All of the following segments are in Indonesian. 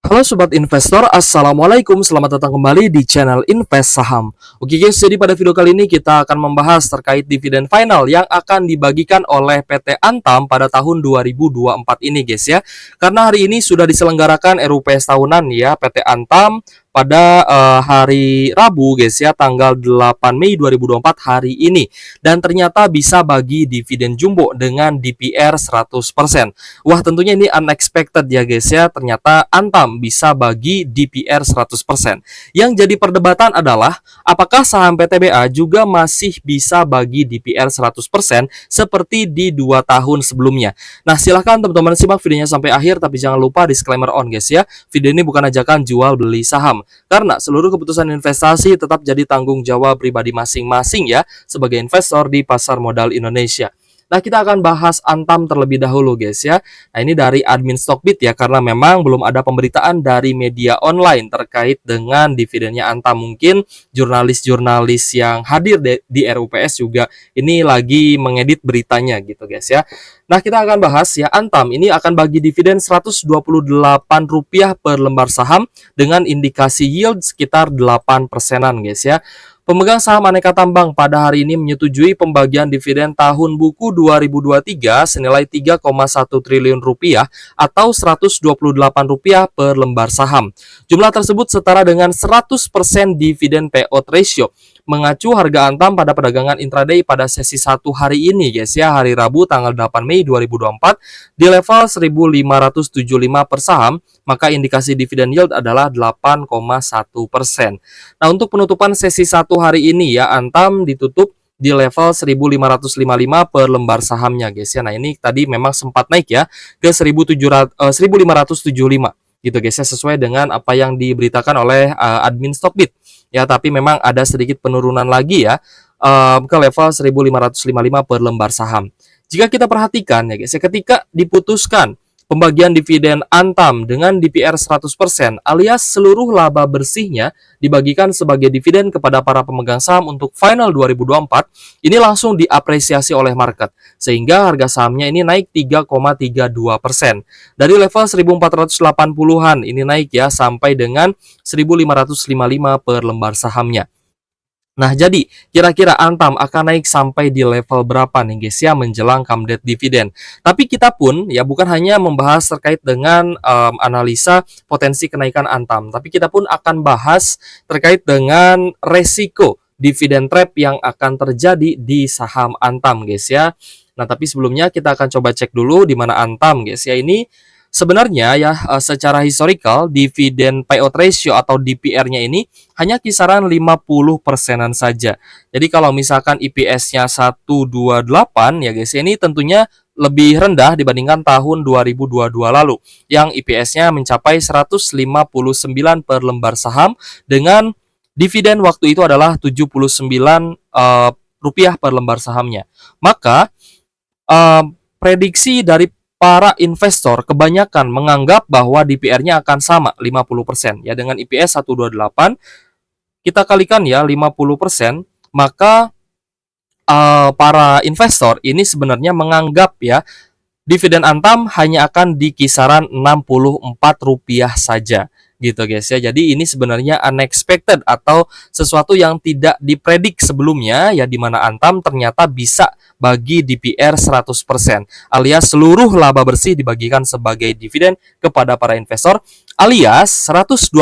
Halo Sobat Investor, Assalamualaikum, selamat datang kembali di channel Invest Saham. Oke guys, jadi pada video kali ini kita akan membahas terkait dividen final yang akan dibagikan oleh PT Antam pada tahun 2024 ini guys ya. Karena hari ini sudah diselenggarakan RUPS tahunan ya PT Antam pada hari Rabu guys ya, tanggal 8 Mei 2024 hari ini. Dan ternyata bisa bagi dividen jumbo dengan DPR 100%. Wah, tentunya ini unexpected ya guys ya. Ternyata Antam bisa bagi DPR 100%. Yang jadi perdebatan adalah apakah saham PTBA juga masih bisa bagi DPR 100% seperti di 2 tahun sebelumnya. Nah, silahkan teman-teman simak videonya sampai akhir, tapi jangan lupa disclaimer on guys ya. Video ini bukan ajakan jual beli saham, karena seluruh keputusan investasi tetap jadi tanggung jawab pribadi masing-masing ya sebagai investor di pasar modal Indonesia. Nah, kita akan bahas Antam terlebih dahulu guys ya. Nah, ini dari admin Stockbit ya, karena memang belum ada pemberitaan dari media online terkait dengan dividennya Antam. Mungkin jurnalis-jurnalis yang hadir di RUPS juga ini lagi mengedit beritanya gitu guys ya. Nah, kita akan bahas ya, Antam ini akan bagi dividen Rp128 per lembar saham dengan indikasi yield sekitar 8%-an guys ya. Pemegang saham aneka tambang pada hari ini menyetujui pembagian dividen tahun buku 2023 senilai Rp3,1 triliun atau Rp128 per lembar saham. Jumlah tersebut setara dengan 100% dividen payout ratio. Mengacu harga Antam pada perdagangan intraday pada sesi 1 hari ini guys ya, hari Rabu tanggal 8 Mei 2024 di level 1.575 per saham, maka indikasi dividen yield adalah 8,1%. Nah, untuk penutupan sesi 1 hari ini ya, Antam ditutup di level 1.555 per lembar sahamnya guys ya. Nah, ini tadi memang sempat naik ya ke 1.575 gitu guys ya, sesuai dengan apa yang diberitakan oleh admin Stockbit ya, tapi memang ada sedikit penurunan lagi ya ke level 1.555 per lembar saham. Jika kita perhatikan ya guys ya, ketika diputuskan pembagian dividen Antam dengan DPR 100% alias seluruh laba bersihnya dibagikan sebagai dividen kepada para pemegang saham untuk final 2024, ini langsung diapresiasi oleh market sehingga harga sahamnya ini naik 3,32%. Dari level 1480-an ini naik ya sampai dengan 1555 per lembar sahamnya. Nah, jadi kira-kira Antam akan naik sampai di level berapa nih guys ya menjelang come date dividen. Tapi kita pun ya bukan hanya membahas terkait dengan analisa potensi kenaikan Antam, tapi kita pun akan bahas terkait dengan resiko dividen trap yang akan terjadi di saham Antam guys ya. Nah, tapi sebelumnya kita akan coba cek dulu di mana Antam guys ya. Ini sebenarnya ya secara historical dividen payout ratio atau DPR-nya ini hanya kisaran 50%-an saja. Jadi kalau misalkan EPS-nya 128 ya guys, ini tentunya lebih rendah dibandingkan tahun 2022 lalu yang EPS-nya mencapai 159 per lembar saham dengan dividen waktu itu adalah 79 rupiah per lembar sahamnya. Maka prediksi dari para investor kebanyakan menganggap bahwa DPR-nya akan sama 50% ya, dengan EPS 128 kita kalikan ya 50%, maka para investor ini sebenarnya menganggap ya dividen Antam hanya akan di kisaran Rp64 saja gitu guys ya. Jadi ini sebenarnya unexpected atau sesuatu yang tidak dipredik sebelumnya ya, di mana Antam ternyata bisa bagi DPR 100% alias seluruh laba bersih dibagikan sebagai dividen kepada para investor alias 128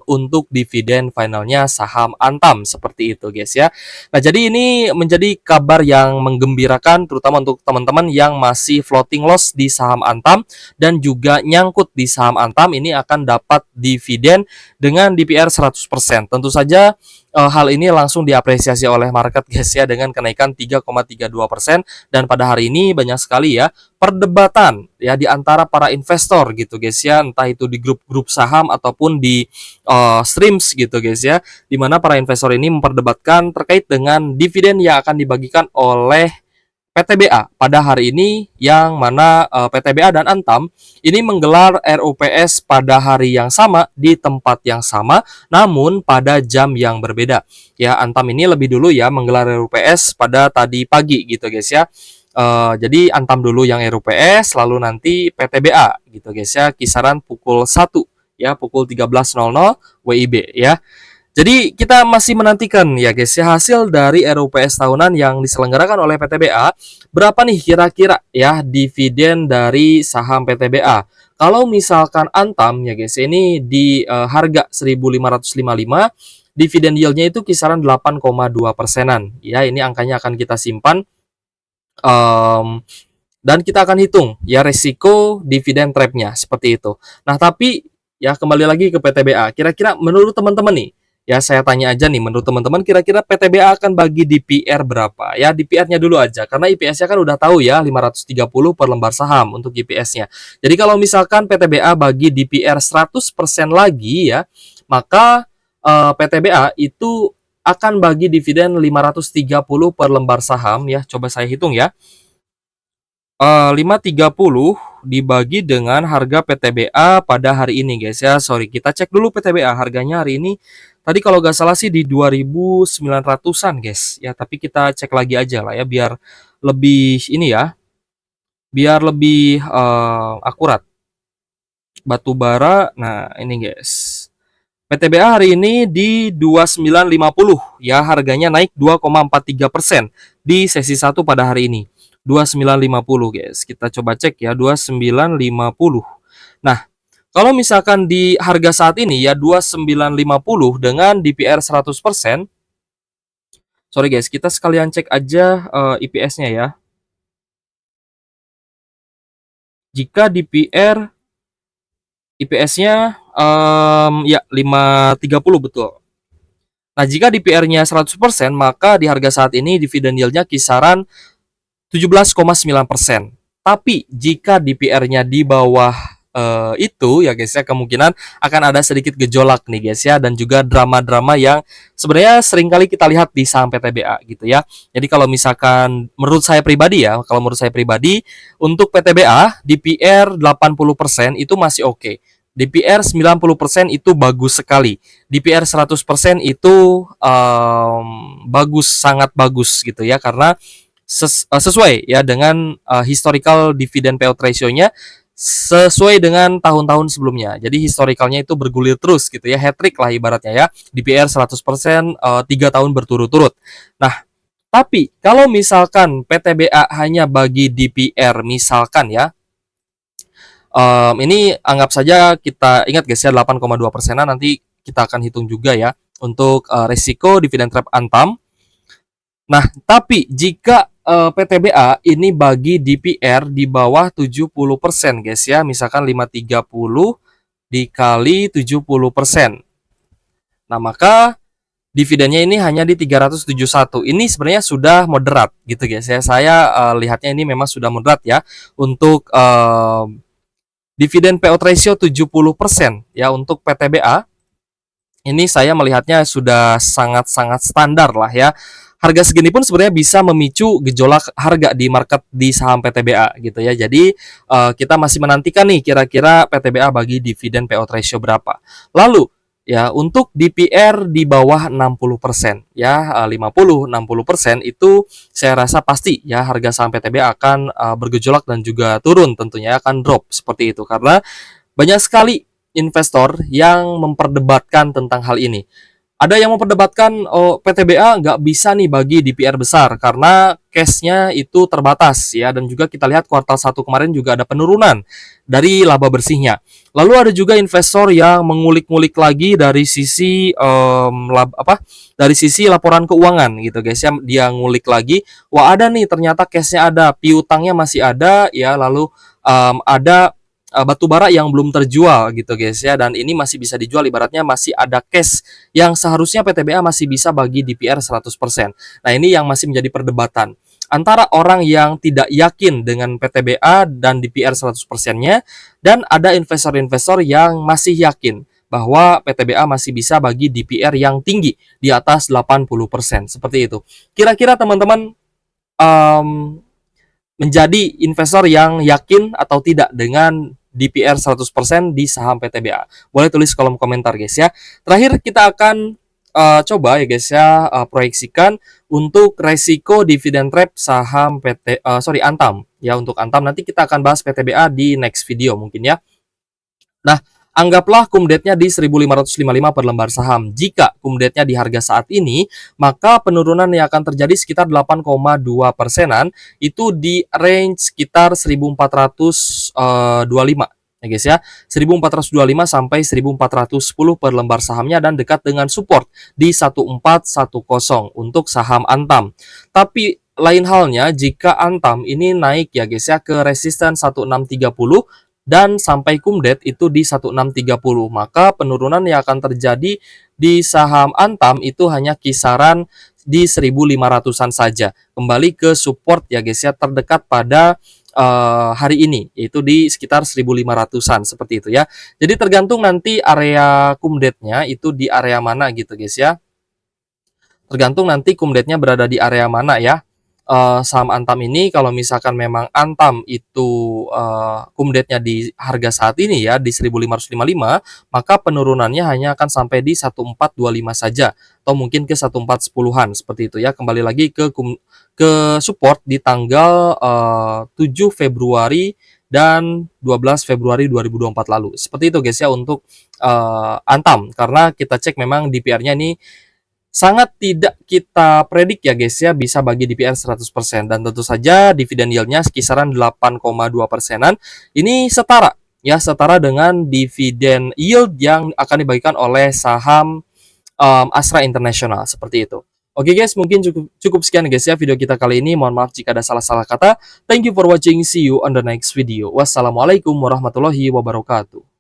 untuk dividen finalnya saham Antam, seperti itu guys ya. Nah, jadi ini menjadi kabar yang menggembirakan terutama untuk teman-teman yang masih floating loss di saham Antam dan juga nyangkut di saham Antam, ini akan dapat dividen dengan DPR 100%. Tentu saja hal ini langsung diapresiasi oleh market guys ya dengan kenaikan 3,32%, dan pada hari ini banyak sekali ya perdebatan ya di antara para investor gitu guys ya, entah itu di grup-grup saham ataupun di streams gitu guys ya, di mana para investor ini memperdebatkan terkait dengan dividen yang akan dibagikan oleh PTBA pada hari ini, yang mana PTBA dan Antam ini menggelar RUPS pada hari yang sama di tempat yang sama namun pada jam yang berbeda. Ya, Antam ini lebih dulu ya menggelar RUPS pada tadi pagi gitu guys ya. Jadi Antam dulu yang RUPS, lalu nanti PTBA gitu guys ya, kisaran pukul 1 ya pukul 13.00 WIB ya. Jadi kita masih menantikan ya guys ya hasil dari RUPS tahunan yang diselenggarakan oleh PTBA. Berapa nih kira-kira ya dividen dari saham PTBA? Kalau misalkan Antam ya guys, ini di harga 1.555, dividen yieldnya itu kisaran 8,2%-an. Ya, ini angkanya akan kita simpan. Dan kita akan hitung ya resiko dividen trapnya seperti itu. Nah, tapi ya kembali lagi ke PTBA. Kira-kira menurut teman-teman nih, ya saya tanya aja nih, menurut teman-teman kira-kira PTBA akan bagi DPR berapa? Ya DPR-nya dulu aja, karena IPS-nya kan udah tahu ya 530 per lembar saham untuk IPS-nya. Jadi kalau misalkan PTBA bagi DPR 100% lagi ya, maka PTBA itu akan bagi dividen 530 per lembar saham ya. Coba saya hitung ya. 530 dibagi dengan harga PTBA pada hari ini guys ya. Sorry, kita cek dulu PTBA harganya hari ini. Tadi kalau nggak salah sih di 2.900-an guys ya, tapi kita cek lagi aja lah ya biar lebih ini ya, biar lebih akurat. Batu bara, nah ini guys. PTBA hari ini di 2950 ya, harganya naik 2,43% di sesi 1 pada hari ini. 2950 guys. Kita coba cek ya 2950. Nah, kalau misalkan di harga saat ini ya 2950 dengan DPR 100%. Sorry guys, kita sekalian cek aja IPS-nya ya. Jika DPR IPS-nya ya 530 betul. Nah, jika DPR-nya 100%, maka di harga saat ini dividen yield-nya kisaran 17,9%. Tapi jika DPR-nya di bawah itu ya guys ya, kemungkinan akan ada sedikit gejolak nih guys ya, dan juga drama-drama yang sebenarnya sering kali kita lihat di saham PTBA gitu ya. Jadi kalau misalkan menurut saya pribadi ya, kalau menurut saya pribadi untuk PTBA DPR 80% itu masih oke. DPR 90% itu bagus sekali. DPR 100% itu bagus, sangat bagus gitu ya, karena sesuai ya dengan historical dividend payout ratio-nya sesuai dengan tahun-tahun sebelumnya. Jadi historicalnya itu bergulir terus gitu ya, hat trick lah ibaratnya ya. DPR 100% 3 tahun berturut-turut. Nah, tapi kalau misalkan PTBA hanya bagi DPR misalkan ya, ini anggap saja kita ingat guys ya 8,2%-an, nanti kita akan hitung juga ya untuk resiko dividen trap Antam. Nah, tapi jika PTBA ini bagi DPR di bawah 70% guys ya, misalkan 530 dikali 70%. Nah, maka dividennya ini hanya di 371. Ini sebenarnya sudah moderat gitu guys ya. Saya lihatnya ini memang sudah moderat ya untuk dividen payout ratio 70% ya untuk PTBA. Ini saya melihatnya sudah sangat-sangat standar lah ya. Harga segini pun sebenarnya bisa memicu gejolak harga di market di saham PTBA gitu ya. Jadi kita masih menantikan nih kira-kira PTBA bagi dividen payout ratio berapa. Lalu ya untuk DPR di bawah 60% ya, 50-60% itu saya rasa pasti ya harga saham PTBA akan bergejolak dan juga turun, tentunya akan drop seperti itu, karena banyak sekali investor yang memperdebatkan tentang hal ini. Ada yang memperdebatkan PTBA nggak bisa nih bagi DPR besar karena cash-nya itu terbatas ya, dan juga kita lihat kuartal 1 kemarin juga ada penurunan dari laba bersihnya. Lalu ada juga investor yang mengulik-ngulik lagi dari sisi dari sisi laporan keuangan gitu guys ya. Dia ngulik lagi, wah ada nih ternyata cash-nya ada, piutangnya masih ada ya, lalu ada batu bara yang belum terjual gitu guys ya, dan ini masih bisa dijual, ibaratnya masih ada cash yang seharusnya PTBA masih bisa bagi DPR 100%. Nah, ini yang masih menjadi perdebatan antara orang yang tidak yakin dengan PTBA dan DPR 100%-nya, dan ada investor-investor yang masih yakin bahwa PTBA masih bisa bagi DPR yang tinggi di atas 80%. Seperti itu. Kira-kira teman-teman menjadi investor yang yakin atau tidak dengan DPR 100% di saham PTBA? Boleh tulis kolom komentar guys ya. Terakhir kita akan coba ya guys ya proyeksikan untuk resiko dividen trap saham Antam ya. Untuk Antam nanti kita akan bahas PTBA di next video mungkin ya. Nah, Anggaplah kumdetnya di 1.555 per lembar saham. Jika kumdetnya di harga saat ini, maka penurunan yang akan terjadi sekitar 8,2%-an, itu di range sekitar 1.425 ya guys ya. 1.425 sampai 1.410 per lembar sahamnya dan dekat dengan support di 1410 untuk saham Antam. Tapi lain halnya jika Antam ini naik ya guys ya ke resisten 1630 dan sampai kumdet itu di 1630, maka penurunan yang akan terjadi di saham Antam itu hanya kisaran di 1.500-an saja. Kembali ke support ya guys ya terdekat pada hari ini, yaitu di sekitar 1.500-an seperti itu ya. Jadi tergantung nanti area kumdetnya itu di area mana gitu guys ya. Tergantung nanti kumdetnya berada di area mana ya. Saham Antam ini kalau misalkan memang Antam itu kumdetnya di harga saat ini ya di 1.555, maka penurunannya hanya akan sampai di 1425 saja atau mungkin ke 1410-an seperti itu ya. Kembali lagi ke support di tanggal 7 Februari dan 12 Februari 2024 lalu. Seperti itu guys ya untuk Antam, karena kita cek memang DPR-nya ini sangat tidak kita predik ya guys ya, bisa bagi DPR 100%, dan tentu saja dividen yield-nya kisaran 8,2%-an. Ini setara dengan dividen yield yang akan dibagikan oleh saham Astra International seperti itu. Oke guys, mungkin cukup sekian guys ya video kita kali ini. Mohon maaf jika ada salah-salah kata. Thank you for watching. See you on the next video. Wassalamualaikum warahmatullahi wabarakatuh.